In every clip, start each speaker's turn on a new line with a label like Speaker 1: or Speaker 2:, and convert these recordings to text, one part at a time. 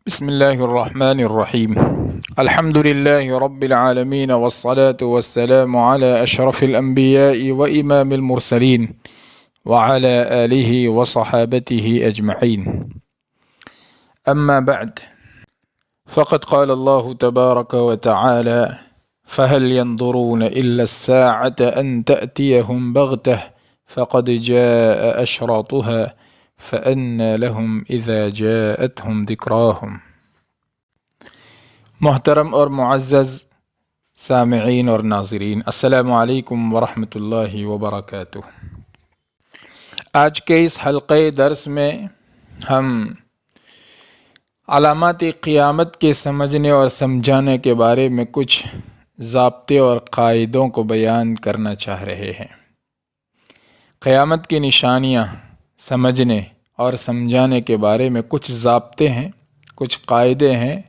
Speaker 1: بسم اللہ الرحمن الرحیم الحمد للہ رب العالمین والصلاة والسلام علی اشرف الانبیاء وامام المرسلین وعلى آلہ وصحابتہ اجمعین اما بعد فقد قال اللہ تبارک وتعالی فهل ينظرون إلا الساعة أن تأتيهم بغتة فقد جاء أشراطها فأنى لهم إذا جاءتهم ذكراهم۔ محترم اور معزز سامعین اور ناظرین، السلام علیکم ورحمۃ اللہ وبرکاتہ۔ آج کے اس حلقے درس میں ہم علامات قیامت کے سمجھنے اور سمجھانے کے بارے میں کچھ ضابطے اور قاعدوں کو بیان کرنا چاہ رہے ہیں۔ قیامت کی نشانیاں سمجھنے اور سمجھانے کے بارے میں کچھ ضابطے ہیں، کچھ قاعدے ہیں،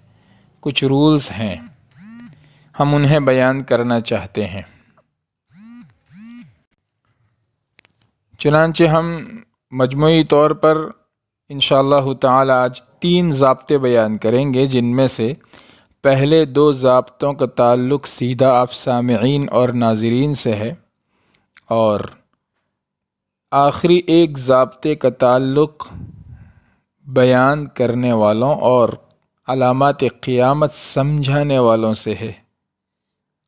Speaker 1: کچھ رولز ہیں، ہم انہیں بیان کرنا چاہتے ہیں۔ چنانچہ ہم مجموعی طور پر انشاءاللہ تعالی آج 3 ضابطے بیان کریں گے، جن میں سے پہلے 2 ضابطوں کا تعلق سیدھا آپ سامعین اور ناظرین سے ہے، اور آخری ایک ضابطے کا تعلق بیان کرنے والوں اور علامات قیامت سمجھانے والوں سے ہے۔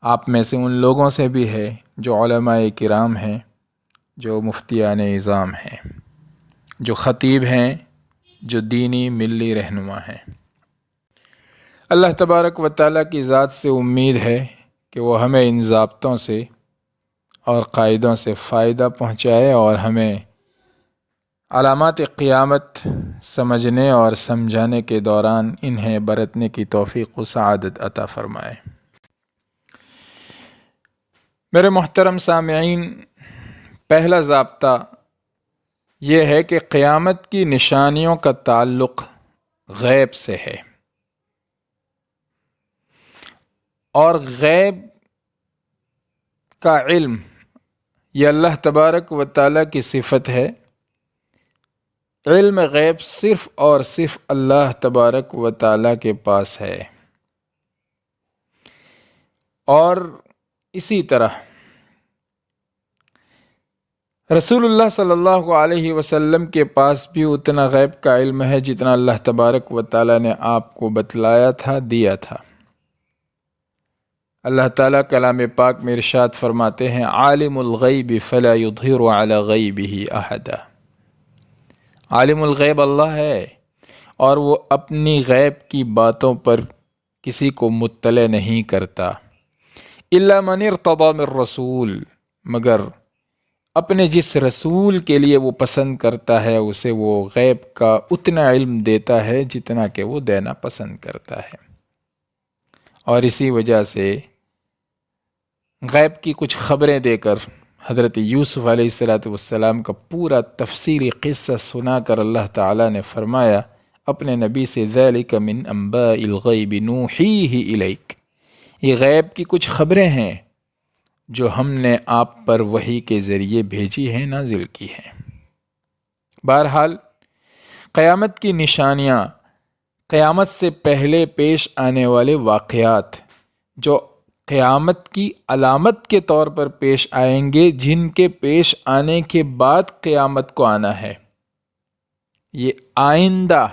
Speaker 1: آپ میں سے ان لوگوں سے بھی ہے جو علماء کرام ہیں، جو مفتیان نظام ہیں، جو خطیب ہیں، جو دینی ملی رہنما ہیں۔ اللہ تبارک و تعالیٰ کی ذات سے امید ہے کہ وہ ہمیں ان ضابطوں سے اور قاعدوں سے فائدہ پہنچائے اور ہمیں علامات قیامت سمجھنے اور سمجھانے کے دوران انہیں برتنے کی توفیق و سعادت عطا فرمائے۔ میرے محترم سامعین، پہلا ضابطہ یہ ہے کہ قیامت کی نشانیوں کا تعلق غیب سے ہے، اور غیب کا علم یہ اللہ تبارک و تعالیٰ کی صفت ہے۔ علم غیب صرف اور صرف اللہ تبارک و تعالیٰ کے پاس ہے، اور اسی طرح رسول اللہ صلی اللہ علیہ وسلم کے پاس بھی اتنا غیب کا علم ہے جتنا اللہ تبارک و تعالیٰ نے آپ کو بتلایا تھا، دیا تھا۔ اللہ تعالیٰ کلام پاک میں ارشاد فرماتے ہیں، عالم الغیب فلا یظہر علی غیبہ احدا۔ عالم الغیب اللہ ہے، اور وہ اپنی غیب کی باتوں پر کسی کو مطلع نہیں کرتا، الا من ارتضی من رسول، مگر اپنے جس رسول کے لیے وہ پسند کرتا ہے اسے وہ غیب کا اتنا علم دیتا ہے جتنا کہ وہ دینا پسند کرتا ہے۔ اور اسی وجہ سے غیب کی کچھ خبریں دے کر حضرت یوسف علیہ السلام کا پورا تفصیلی قصہ سنا کر اللہ تعالیٰ نے فرمایا اپنے نبی سے، ذَلِكَ مِنْ أَنْبَاءِ الْغَيْبِ نُوحِيهِ إِلَيْكَ، یہ غیب کی کچھ خبریں ہیں جو ہم نے آپ پر وحی کے ذریعے بھیجی ہیں، نازل کی ہیں۔ بہرحال قیامت کی نشانیاں، قیامت سے پہلے پیش آنے والے واقعات جو قیامت کی علامت کے طور پر پیش آئیں گے، جن کے پیش آنے کے بعد قیامت کو آنا ہے، یہ آئندہ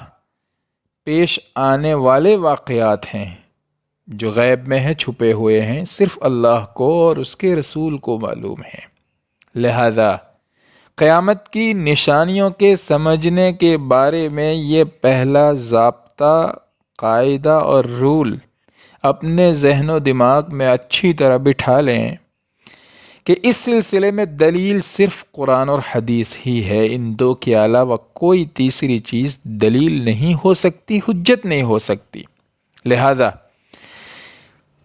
Speaker 1: پیش آنے والے واقعات ہیں جو غیب میں ہیں، چھپے ہوئے ہیں، صرف اللہ کو اور اس کے رسول کو معلوم ہیں۔ لہذا قیامت کی نشانیوں کے سمجھنے کے بارے میں یہ پہلا ضابطہ، قاعدہ اور رول اپنے ذہن و دماغ میں اچھی طرح بٹھا لیں کہ اس سلسلے میں دلیل صرف قرآن اور حدیث ہی ہے، ان 2 کے علاوہ کوئی تیسری چیز دلیل نہیں ہو سکتی، حجت نہیں ہو سکتی۔ لہذا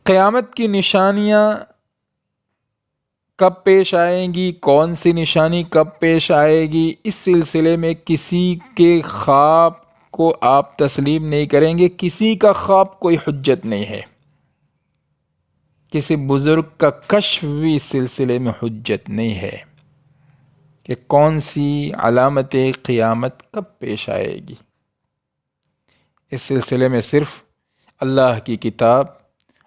Speaker 1: قیامت کی نشانیاں کب پیش آئیں گی، کون سی نشانی کب پیش آئے گی، اس سلسلے میں کسی کے خواب کو آپ تسلیم نہیں کریں گے، کسی کا خواب کوئی حجت نہیں ہے، کسی بزرگ کا کشف بھی اس سلسلے میں حجت نہیں ہے کہ کون سی علامت قیامت کب پیش آئے گی۔ اس سلسلے میں صرف اللہ کی کتاب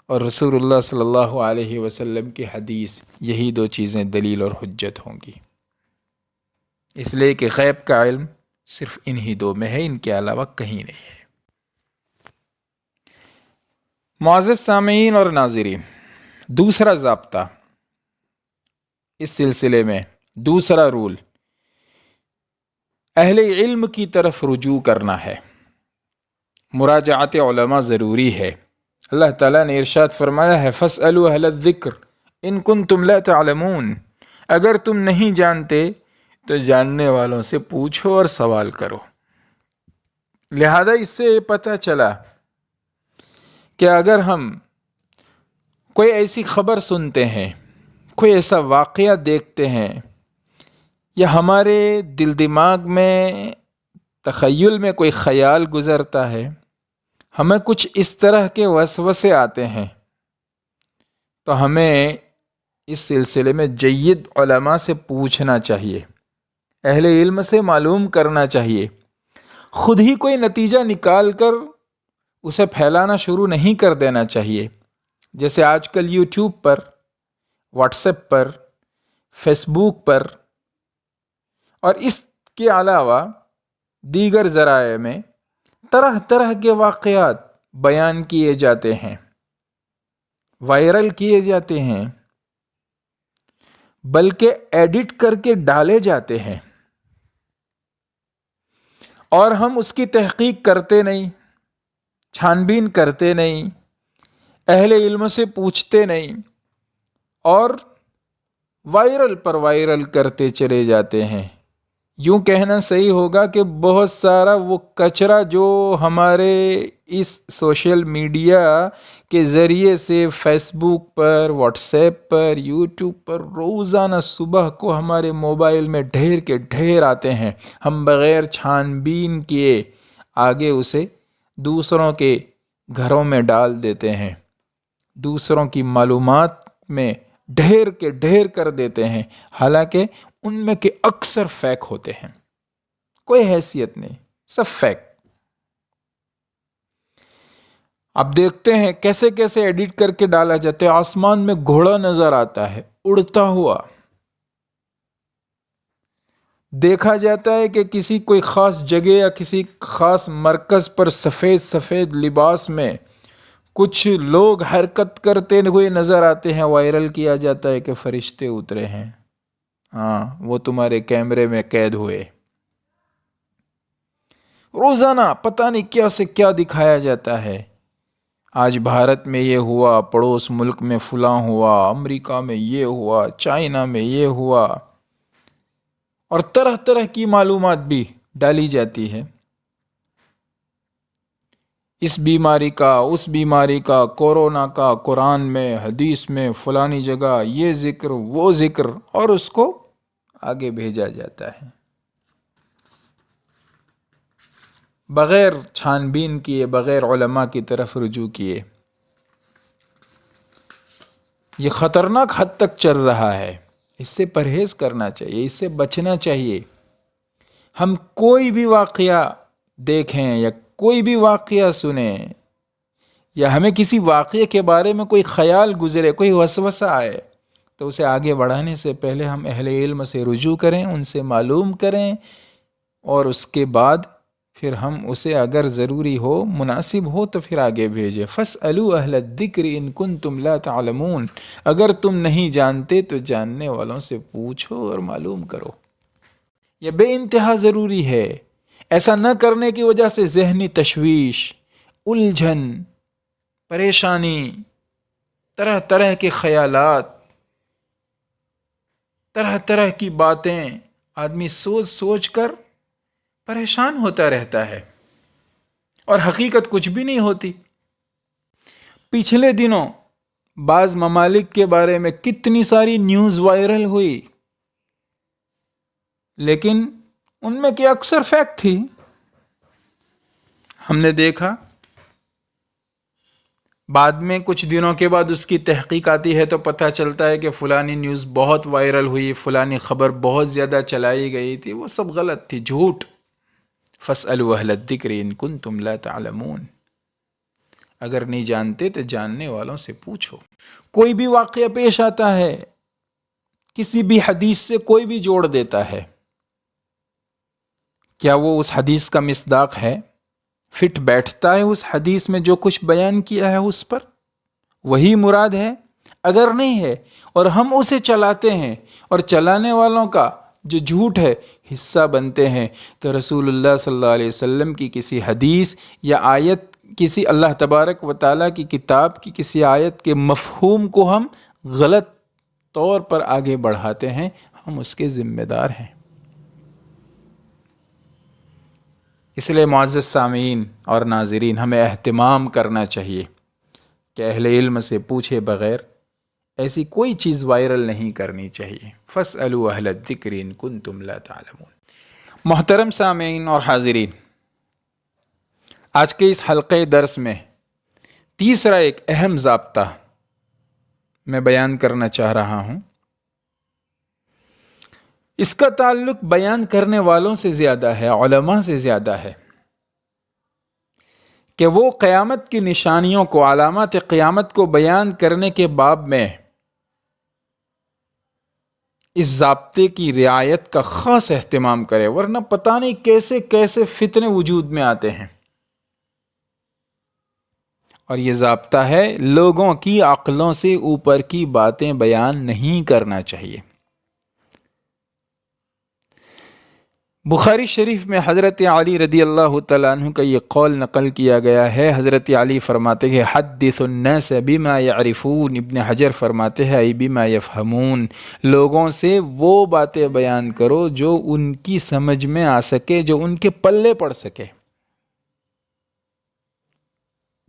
Speaker 1: اور رسول اللہ صلی اللہ علیہ وسلم کی حدیث، یہی دو چیزیں دلیل اور حجت ہوں گی، اس لیے کہ غیب کا علم صرف انہی دو میں ہے، ان کے علاوہ کہیں نہیں ہے۔ معزز سامعین اور ناظرین، دوسرا ضابطہ اس سلسلے میں، دوسرا رول، اہل علم کی طرف رجوع کرنا ہے، مراجعات علماء ضروری ہے۔ اللہ تعالیٰ نے ارشاد فرمایا ہے فَاسْأَلُوا أَهْلَ الذِّكْرِ إِن كُنتُمْ لَا تَعْلَمُونَ، اگر تم نہیں جانتے تو جاننے والوں سے پوچھو اور سوال کرو۔ لہذا اس سے پتہ چلا کہ اگر ہم کوئی ایسی خبر سنتے ہیں، کوئی ایسا واقعہ دیکھتے ہیں، یا ہمارے دل دماغ میں تخیل میں کوئی خیال گزرتا ہے، ہمیں کچھ اس طرح کے وسوسے آتے ہیں، تو ہمیں اس سلسلے میں جید علماء سے پوچھنا چاہیے، اہل علم سے معلوم کرنا چاہیے۔ خود ہی کوئی نتیجہ نکال کر اسے پھیلانا شروع نہیں کر دینا چاہیے، جیسے آج کل یوٹیوب پر، واٹس ایپ پر، فیس بک پر اور اس کے علاوہ دیگر ذرائع میں طرح طرح کے واقعات بیان کیے جاتے ہیں، وائرل کیے جاتے ہیں، بلکہ ایڈٹ کر کے ڈالے جاتے ہیں، اور ہم اس کی تحقیق کرتے نہیں، چھان بین کرتے نہیں، اہل علم سے پوچھتے نہیں، اور وائرل پر وائرل کرتے چلے جاتے ہیں۔ یوں کہنا صحیح ہوگا کہ بہت سارا وہ کچرا جو ہمارے اس سوشل میڈیا کے ذریعے سے فیس بک پر، واٹس ایپ پر، یوٹیوب پر روزانہ صبح کو ہمارے موبائل میں ڈھیر کے ڈھیر آتے ہیں، ہم بغیر چھان بین کیے آگے اسے دوسروں کے گھروں میں ڈال دیتے ہیں، دوسروں کی معلومات میں ڈھیر کے ڈھیر کر دیتے ہیں، حالانکہ ان میں کے اکثر فیک ہوتے ہیں، کوئی حیثیت نہیں، سب فیک۔ اب دیکھتے ہیں کیسے کیسے ایڈٹ کر کے ڈالا جاتا ہے، آسمان میں گھوڑا نظر آتا ہے اڑتا ہوا، دیکھا جاتا ہے کہ کسی کوئی خاص جگہ یا کسی خاص مرکز پر سفید سفید لباس میں کچھ لوگ حرکت کرتے ہوئے نظر آتے ہیں، وائرل کیا جاتا ہے کہ فرشتے اترے ہیں، ہاں وہ تمہارے کیمرے میں قید ہوئے۔ روزانہ پتہ نہیں کیا سے کیا دکھایا جاتا ہے، آج بھارت میں یہ ہوا، پڑوس ملک میں فلاں ہوا، امریکہ میں یہ ہوا، چائنا میں یہ ہوا، اور طرح طرح کی معلومات بھی ڈالی جاتی ہے، اس بیماری کا، اس بیماری کا، کورونا کا، قرآن میں، حدیث میں، فلانی جگہ یہ ذکر وہ ذکر، اور اس کو آگے بھیجا جاتا ہے بغیر چھان بین کیے، بغیر علماء کی طرف رجوع کیے۔ یہ خطرناک حد تک چل رہا ہے، اس سے پرہیز کرنا چاہیے، اس سے بچنا چاہیے۔ ہم کوئی بھی واقعہ دیکھیں یا کوئی بھی واقعہ سنیں، یا ہمیں کسی واقعے کے بارے میں کوئی خیال گزرے، کوئی وسوسہ آئے، تو اسے آگے بڑھانے سے پہلے ہم اہل علم سے رجوع کریں، ان سے معلوم کریں، اور اس کے بعد پھر ہم اسے اگر ضروری ہو، مناسب ہو تو پھر آگے بھیجیں۔ فَاسْأَلُوا أَهْلَ الذِّكْرِ إِن كُنتُمْ لَا تَعْلَمُونَ، اگر تم نہیں جانتے تو جاننے والوں سے پوچھو اور معلوم کرو۔ یہ بے انتہا ضروری ہے، ایسا نہ کرنے کی وجہ سے ذہنی تشویش، الجھن، پریشانی، طرح طرح کے خیالات، طرح طرح کی باتیں، آدمی سوچ سوچ کر پریشان ہوتا رہتا ہے، اور حقیقت کچھ بھی نہیں ہوتی۔ پچھلے دنوں بعض ممالک کے بارے میں کتنی ساری نیوز وائرل ہوئی، لیکن ان میں کہ اکثر فیک تھی۔ ہم نے دیکھا بعد میں کچھ دنوں کے بعد اس کی تحقیق آتی ہے تو پتہ چلتا ہے کہ فلانی نیوز بہت وائرل ہوئی، فلانی خبر بہت زیادہ چلائی گئی تھی، وہ سب غلط تھی، جھوٹ، فاسألوا اہل الذکر ان کنتم لا تعلمون، اگر نہیں جانتے تو جاننے والوں سے پوچھو۔ کوئی بھی واقعہ پیش آتا ہے، کسی بھی حدیث سے کوئی بھی جوڑ دیتا ہے، کیا وہ اس حدیث کا مصداق ہے؟ فٹ بیٹھتا ہے اس حدیث میں جو کچھ بیان کیا ہے اس پر؟ وہی مراد ہے؟ اگر نہیں ہے اور ہم اسے چلاتے ہیں اور چلانے والوں کا جو جھوٹ ہے حصہ بنتے ہیں، تو رسول اللہ صلی اللہ علیہ وسلم کی کسی حدیث یا آیت، کسی اللہ تبارک و تعالیٰ کی کتاب کی کسی آیت کے مفہوم کو ہم غلط طور پر آگے بڑھاتے ہیں، ہم اس کے ذمہ دار ہیں۔ اس لیے معزز سامعین اور ناظرین، ہمیں اہتمام کرنا چاہیے کہ اہل علم سے پوچھے بغیر ایسی کوئی چیز وائرل نہیں کرنی چاہیے۔ فاسألوا اہل الذکر ان کنتم لا تعلمون۔ محترم سامعین اور حاضرین، آج کے اس حلقے درس میں تیسرا ایک اہم ضابطہ میں بیان کرنا چاہ رہا ہوں۔ اس کا تعلق بیان کرنے والوں سے زیادہ ہے، علماء سے زیادہ ہے، کہ وہ قیامت کی نشانیوں کو، علامات قیامت کو بیان کرنے کے باب میں اس ضابطے کی رعایت کا خاص اہتمام کرے، ورنہ پتہ نہیں کیسے کیسے فتنے وجود میں آتے ہیں۔ اور یہ ضابطہ ہے، لوگوں کی عقلوں سے اوپر کی باتیں بیان نہیں کرنا چاہیے۔ بخاری شریف میں حضرت علی رضی اللہ تعالیٰ عنہ کا یہ قول نقل کیا گیا ہے۔ حضرت علی فرماتے ہیں حدث الناس بما يعرفون، ابن حجر فرماتے ہیں ای بما يفهمون، لوگوں سے وہ باتیں بیان کرو جو ان کی سمجھ میں آ سکے، جو ان کے پلے پڑ سکے،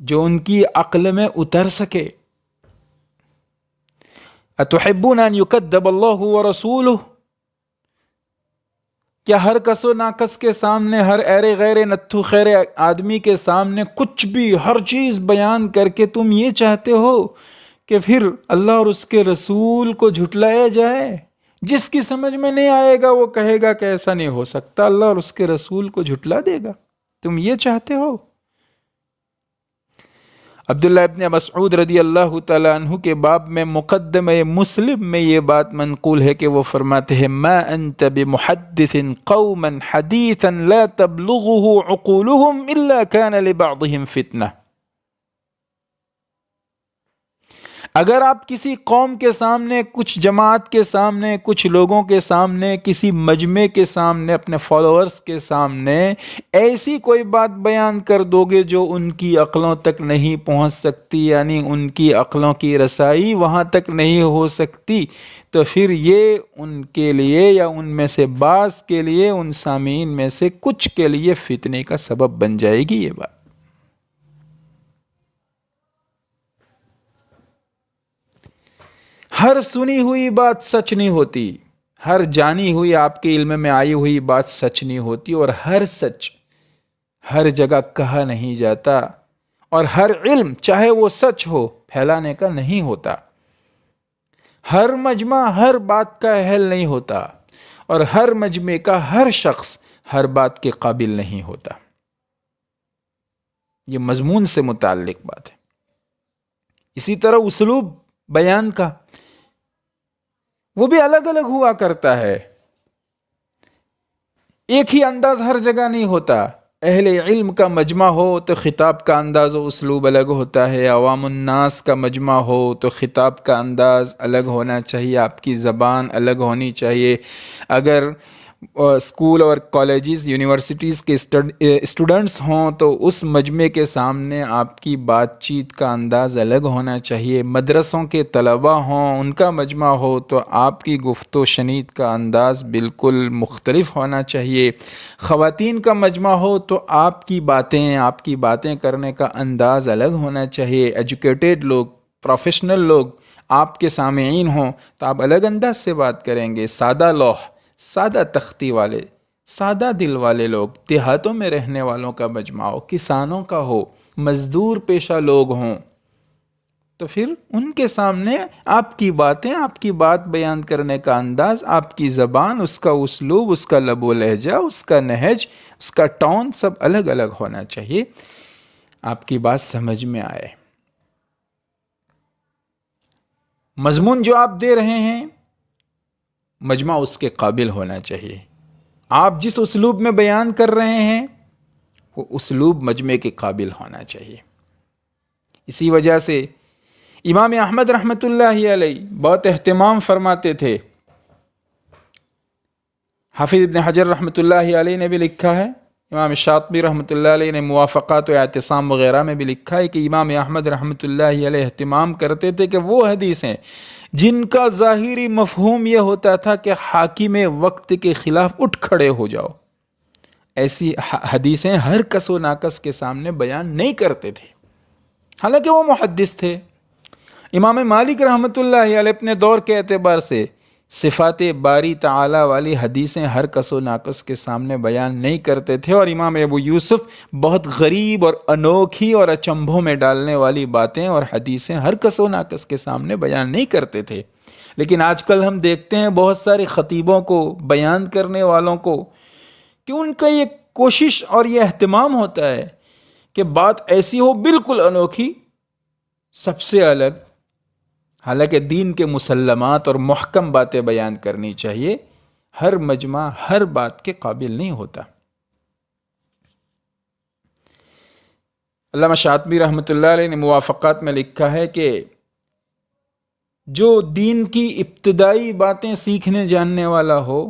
Speaker 1: جو ان کی عقل میں اتر سکے۔ اتحبون ان يكذب الله ورسوله، کیا ہر کس و ناکس کے سامنے، ہر ایرے غیر نتھو خیر آدمی کے سامنے کچھ بھی، ہر چیز بیان کر کے تم یہ چاہتے ہو کہ پھر اللہ اور اس کے رسول کو جھٹلایا جائے؟ جس کی سمجھ میں نہیں آئے گا وہ کہے گا کہ ایسا نہیں ہو سکتا، اللہ اور اس کے رسول کو جھٹلا دے گا، تم یہ چاہتے ہو؟ عبداللہ ابن مسعود رضی اللہ تعالیٰ عنہ کے باب میں مقدمہ مسلم میں یہ بات منقول ہے کہ وہ فرماتے ہیں ما انت بمحدث قوما حدیثا لا تبلغه عقولهم الا كان لبعضهم فتنہ۔ اگر آپ کسی قوم کے سامنے، کچھ جماعت کے سامنے، کچھ لوگوں کے سامنے، کسی مجمع کے سامنے، اپنے فالوورز کے سامنے ایسی کوئی بات بیان کر دو گے جو ان کی عقلوں تک نہیں پہنچ سکتی، یعنی ان کی عقلوں کی رسائی وہاں تک نہیں ہو سکتی، تو پھر یہ ان کے لیے یا ان میں سے بعض کے لیے، ان سامعین میں سے کچھ کے لیے فتنے کا سبب بن جائے گی یہ بات۔ ہر سنی ہوئی بات سچ نہیں ہوتی، ہر جانی ہوئی آپ کے علم میں آئی ہوئی بات سچ نہیں ہوتی، اور ہر سچ ہر جگہ کہا نہیں جاتا، اور ہر علم چاہے وہ سچ ہو پھیلانے کا نہیں ہوتا، ہر مجمع ہر بات کا اہل نہیں ہوتا، اور ہر مجمع کا ہر شخص ہر بات کے قابل نہیں ہوتا۔ یہ مضمون سے متعلق بات ہے۔ اسی طرح اسلوب بیان کا وہ بھی الگ الگ ہوا کرتا ہے، ایک ہی انداز ہر جگہ نہیں ہوتا۔ اہل علم کا مجمع ہو تو خطاب کا انداز و اسلوب الگ ہوتا ہے، عوام الناس کا مجمع ہو تو خطاب کا انداز الگ ہونا چاہیے، آپ کی زبان الگ ہونی چاہیے۔ اگر اسکول اور کالجز، یونیورسٹیز کے اسٹوڈنٹس ہوں تو اس مجمع کے سامنے آپ کی بات چیت کا انداز الگ ہونا چاہیے۔ مدرسوں کے طلباء ہوں، ان کا مجمع ہو تو آپ کی گفت و شنید کا انداز بالکل مختلف ہونا چاہیے۔ خواتین کا مجمع ہو تو آپ کی باتیں کرنے کا انداز الگ ہونا چاہیے۔ ایجوکیٹڈ لوگ، پروفیشنل لوگ آپ کے سامعین ہوں تو آپ الگ انداز سے بات کریں گے۔ سادہ لوح، سادہ تختی والے، سادہ دل والے لوگ، دیہاتوں میں رہنے والوں کا مجمع ہو، کسانوں کا ہو، مزدور پیشہ لوگ ہوں، تو پھر ان کے سامنے آپ کی باتیں، آپ کی بات بیان کرنے کا انداز، آپ کی زبان، اس کا اسلوب، اس کا لب و لہجہ، اس کا نہج، اس کا ٹون سب الگ الگ ہونا چاہیے، آپ کی بات سمجھ میں آئے۔ مضمون جو آپ دے رہے ہیں مجمع اس کے قابل ہونا چاہیے۔ آپ جس اسلوب میں بیان کر رہے ہیں وہ اسلوب مجمع کے قابل ہونا چاہیے۔ اسی وجہ سے امام احمد رحمۃ اللہ علیہ بہت اہتمام فرماتے تھے۔ حافظ ابن حجر رحمۃ اللہ علیہ نے بھی لکھا ہے، امام شاطبی رحمۃ اللہ علیہ نے موافقات و اعتصام وغیرہ میں بھی لکھا ہے کہ امام احمد رحمۃ اللہ علیہ اہتمام کرتے تھے کہ وہ حدیثیں جن کا ظاہری مفہوم یہ ہوتا تھا کہ حاکم وقت کے خلاف اٹھ کھڑے ہو جاؤ، ایسی حدیثیں ہر کس و ناقص کے سامنے بیان نہیں کرتے تھے، حالانکہ وہ محدث تھے۔ امام مالک رحمۃ اللہ علیہ اپنے دور کے اعتبار سے صفات باری تعالی والی حدیثیں ہر کس و ناقص کے سامنے بیان نہیں کرتے تھے، اور امام ابو یوسف بہت غریب اور انوکھی اور اچنبھوں میں ڈالنے والی باتیں اور حدیثیں ہر کس و ناقص کے سامنے بیان نہیں کرتے تھے۔ لیکن آج کل ہم دیکھتے ہیں بہت سارے خطیبوں کو، بیان کرنے والوں کو، کہ ان کا یہ کوشش اور یہ اہتمام ہوتا ہے کہ بات ایسی ہو بالکل انوکھی، سب سے الگ، حالانکہ دین کے مسلمات اور محکم باتیں بیان کرنی چاہیے۔ ہر مجمع ہر بات کے قابل نہیں ہوتا۔ علامہ شاطبی رحمۃ اللہ علیہ نے موافقات میں لکھا ہے کہ جو دین کی ابتدائی باتیں سیکھنے جاننے والا ہو،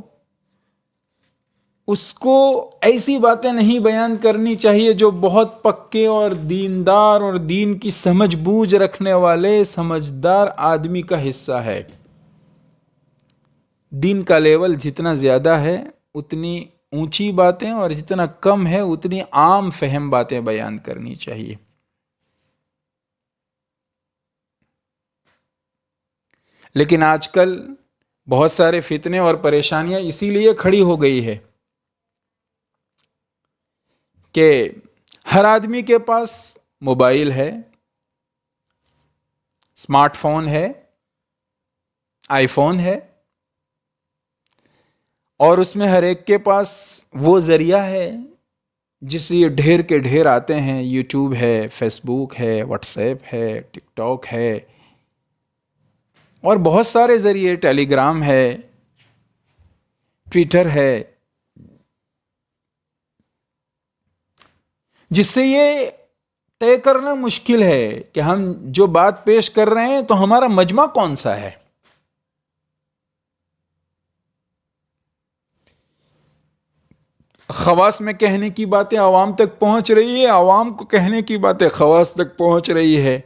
Speaker 1: اس کو ایسی باتیں نہیں بیان کرنی چاہیے جو بہت پکے اور دیندار اور دین کی سمجھ بوجھ رکھنے والے سمجھدار آدمی کا حصہ ہے۔ دین کا لیول جتنا زیادہ ہے اتنی اونچی باتیں، اور جتنا کم ہے اتنی عام فہم باتیں بیان کرنی چاہیے۔ لیکن آج کل بہت سارے فتنے اور پریشانیاں اسی لیے کھڑی ہو گئی ہے کہ ہر آدمی کے پاس موبائل ہے، اسمارٹ فون ہے، آئی فون ہے، اور اس میں ہر ایک کے پاس وہ ذریعہ ہے جس سے یہ ڈھیر کے ڈھیر آتے ہیں۔ یوٹیوب ہے، فیس بک ہے، واٹس ایپ ہے، ٹک ٹاک ہے، اور بہت سارے ذریعے، ٹیلی گرام ہے، ٹویٹر ہے، جس سے یہ طے کرنا مشکل ہے کہ ہم جو بات پیش کر رہے ہیں تو ہمارا مجمع کون سا ہے۔ خواص میں کہنے کی باتیں عوام تک پہنچ رہی ہے، عوام کو کہنے کی باتیں خواص تک پہنچ رہی ہے،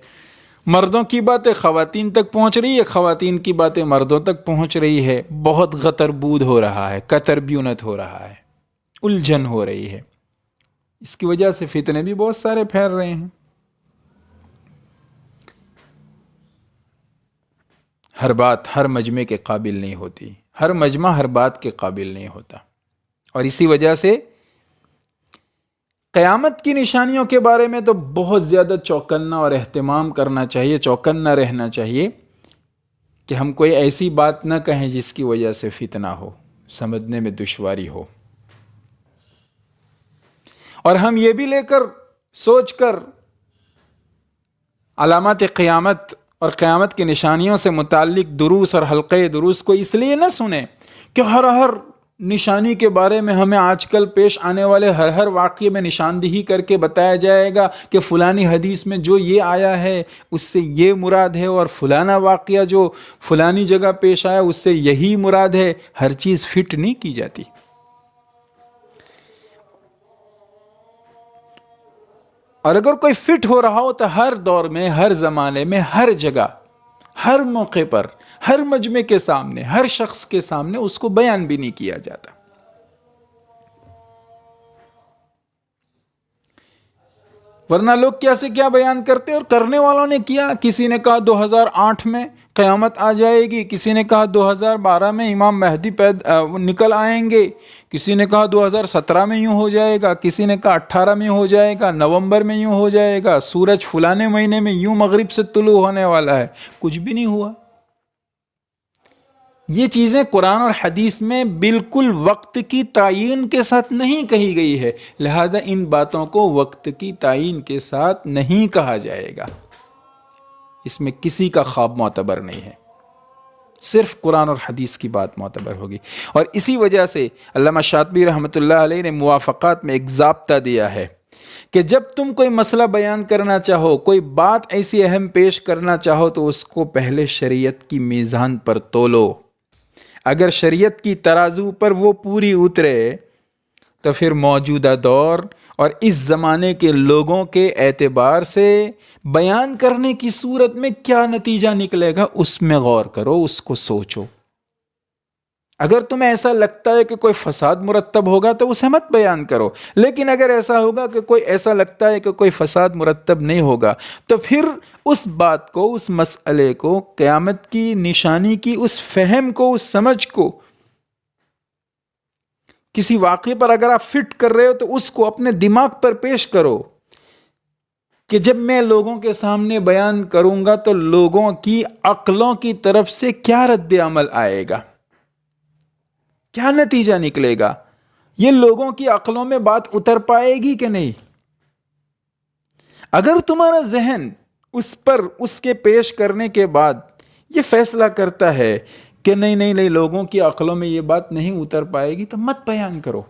Speaker 1: مردوں کی باتیں خواتین تک پہنچ رہی ہے، خواتین کی باتیں مردوں تک پہنچ رہی ہے۔ بہت غتر بود ہو رہا ہے، قطر بیونت ہو رہا ہے، الجھن ہو رہی ہے۔ اس کی وجہ سے فتنے بھی بہت سارے پھیل رہے ہیں۔ ہر بات ہر مجمع کے قابل نہیں ہوتی، ہر مجمع ہر بات کے قابل نہیں ہوتا، اور اسی وجہ سے قیامت کی نشانیوں کے بارے میں تو بہت زیادہ چوکنا اور اہتمام کرنا چاہیے، چوکنا رہنا چاہیے کہ ہم کوئی ایسی بات نہ کہیں جس کی وجہ سے فتنہ ہو، سمجھنے میں دشواری ہو، اور ہم یہ بھی لے کر سوچ کر علامات قیامت اور قیامت کی نشانیوں سے متعلق دروس اور حلقے دروس کو اس لیے نہ سنیں کہ ہر نشانی کے بارے میں ہمیں آج کل پیش آنے والے ہر واقعے میں نشاندہی کر کے بتایا جائے گا کہ فلانی حدیث میں جو یہ آیا ہے اس سے یہ مراد ہے، اور فلانا واقعہ جو فلانی جگہ پیش آیا اس سے یہی مراد ہے۔ ہر چیز فٹ نہیں کی جاتی، اور اگر کوئی فٹ ہو رہا ہو تو ہر دور میں، ہر زمانے میں، ہر جگہ، ہر موقع پر، ہر مجمع کے سامنے، ہر شخص کے سامنے اس کو بیان بھی نہیں کیا جاتا۔ ورنہ لوگ کیا سے کیا بیان کرتے، اور کرنے والوں نے کیا. کسی نے کہا 2008 میں قیامت آ جائے گی، کسی نے کہا 2012 میں امام مہدی نکل آئیں گے، کسی نے کہا 2017 میں یوں ہو جائے گا، کسی نے کہا 18 میں ہو جائے گا، نومبر میں یوں ہو جائے گا، سورج فلانے مہینے میں یوں مغرب سے طلوع ہونے والا ہے. کچھ بھی نہیں ہوا. یہ چیزیں قرآن اور حدیث میں بالکل وقت کی تعین کے ساتھ نہیں کہی گئی ہے، لہذا ان باتوں کو وقت کی تعین کے ساتھ نہیں کہا جائے گا. اس میں کسی کا خواب معتبر نہیں ہے، صرف قرآن اور حدیث کی بات معتبر ہوگی. اور اسی وجہ سے علامہ شاطبی رحمۃ اللہ علیہ نے موافقات میں ایک ضابطہ دیا ہے کہ جب تم کوئی مسئلہ بیان کرنا چاہو، کوئی بات ایسی اہم پیش کرنا چاہو، تو اس کو پہلے شریعت کی میزان پر تولو. اگر شریعت کی ترازو پر وہ پوری اترے تو پھر موجودہ دور اور اس زمانے کے لوگوں کے اعتبار سے بیان کرنے کی صورت میں کیا نتیجہ نکلے گا، اس میں غور کرو، اس کو سوچو. اگر تمہیں ایسا لگتا ہے کہ کوئی فساد مرتب ہوگا تو اسے مت بیان کرو، لیکن اگر ایسا ہوگا کہ ایسا لگتا ہے کہ کوئی فساد مرتب نہیں ہوگا، تو پھر اس بات کو، اس مسئلے کو، قیامت کی نشانی کی اس فہم کو، اس سمجھ کو، کسی واقعے پر اگر آپ فٹ کر رہے ہو تو اس کو اپنے دماغ پر پیش کرو کہ جب میں لوگوں کے سامنے بیان کروں گا تو لوگوں کی عقلوں کی طرف سے کیا رد عمل آئے گا، کیا نتیجہ نکلے گا، یہ لوگوں کی عقلوں میں بات اتر پائے گی کہ نہیں. اگر تمہارا ذہن اس پر، اس کے پیش کرنے کے بعد یہ فیصلہ کرتا ہے کہ نہیں لوگوں کی عقلوں میں یہ بات نہیں اتر پائے گی، تو مت بیان کرو.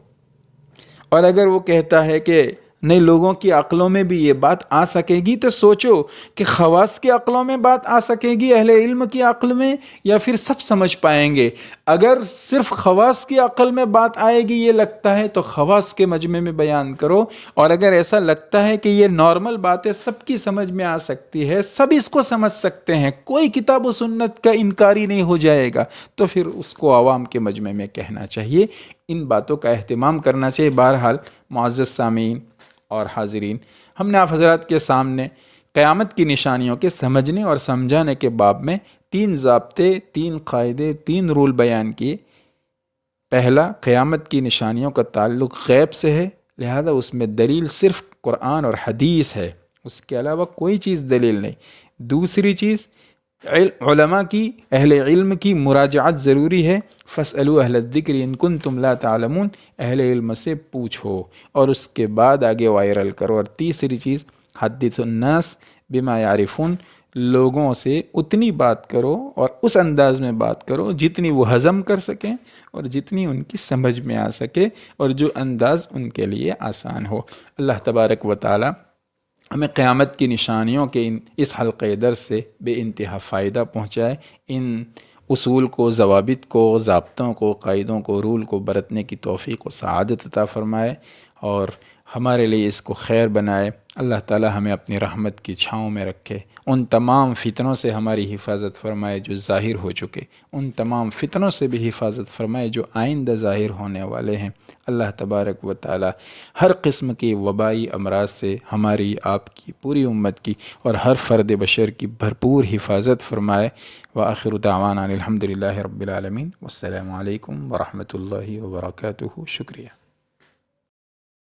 Speaker 1: اور اگر وہ کہتا ہے کہ نہیں لوگوں کی عقلوں میں بھی یہ بات آ سکے گی، تو سوچو کہ خواص کی عقلوں میں بات آ سکے گی، اہل علم کی عقل میں، یا پھر سب سمجھ پائیں گے. اگر صرف خواص کی عقل میں بات آئے گی یہ لگتا ہے تو خواص کے مجمع میں بیان کرو، اور اگر ایسا لگتا ہے کہ یہ نارمل بات ہے، سب کی سمجھ میں آ سکتی ہے، سب اس کو سمجھ سکتے ہیں، کوئی کتاب و سنت کا انکاری نہیں ہو جائے گا، تو پھر اس کو عوام کے مجمع میں کہنا چاہیے. ان باتوں کا اہتمام کرنا چاہیے. بہرحال معزز سامعین اور حاضرین، ہم نے آپ حضرات کے سامنے قیامت کی نشانیوں کے سمجھنے اور سمجھانے کے باب میں 3 ضابطے، 3 قاعدے، 3 رول بیان کیے. پہلا، قیامت کی نشانیوں کا تعلق غیب سے ہے، لہذا اس میں دلیل صرف قرآن اور حدیث ہے، اس کے علاوہ کوئی چیز دلیل نہیں. دوسری چیز، علماء کی، اہل علم کی مراجعت ضروری ہے. فاسألوا اہل الذکر ان کنتم لا تعلمون، اہل علم سے پوچھو اور اس کے بعد آگے وائرل کرو. اور تیسری چیز، حدث الناس بما یعرفون، لوگوں سے اتنی بات کرو اور اس انداز میں بات کرو جتنی وہ ہضم کر سکیں اور جتنی ان کی سمجھ میں آ سکے اور جو انداز ان کے لیے آسان ہو. اللہ تبارک و تعالی ہمیں قیامت کی نشانیوں کے اس حلقہ درس سے بے انتہا فائدہ پہنچائے. ان اصول کو، ضوابط کو، ضابطوں کو، قاعدوں کو، رول کو برتنے کی توفیق و سعادت عطا فرمائے اور ہمارے لیے اس کو خیر بنائے. اللہ تعالی ہمیں اپنی رحمت کی چھاؤں میں رکھے. ان تمام فتنوں سے ہماری حفاظت فرمائے جو ظاہر ہو چکے، ان تمام فتنوں سے بھی حفاظت فرمائے جو آئندہ ظاہر ہونے والے ہیں. اللہ تبارک و تعالی ہر قسم کی وبائی امراض سے ہماری، آپ کی، پوری امت کی اور ہر فرد بشر کی بھرپور حفاظت فرمائے. وآخر دعوانا الحمدللہ رب العالمین. والسلام علیکم ورحمۃ اللہ وبرکاتہ. شکریہ.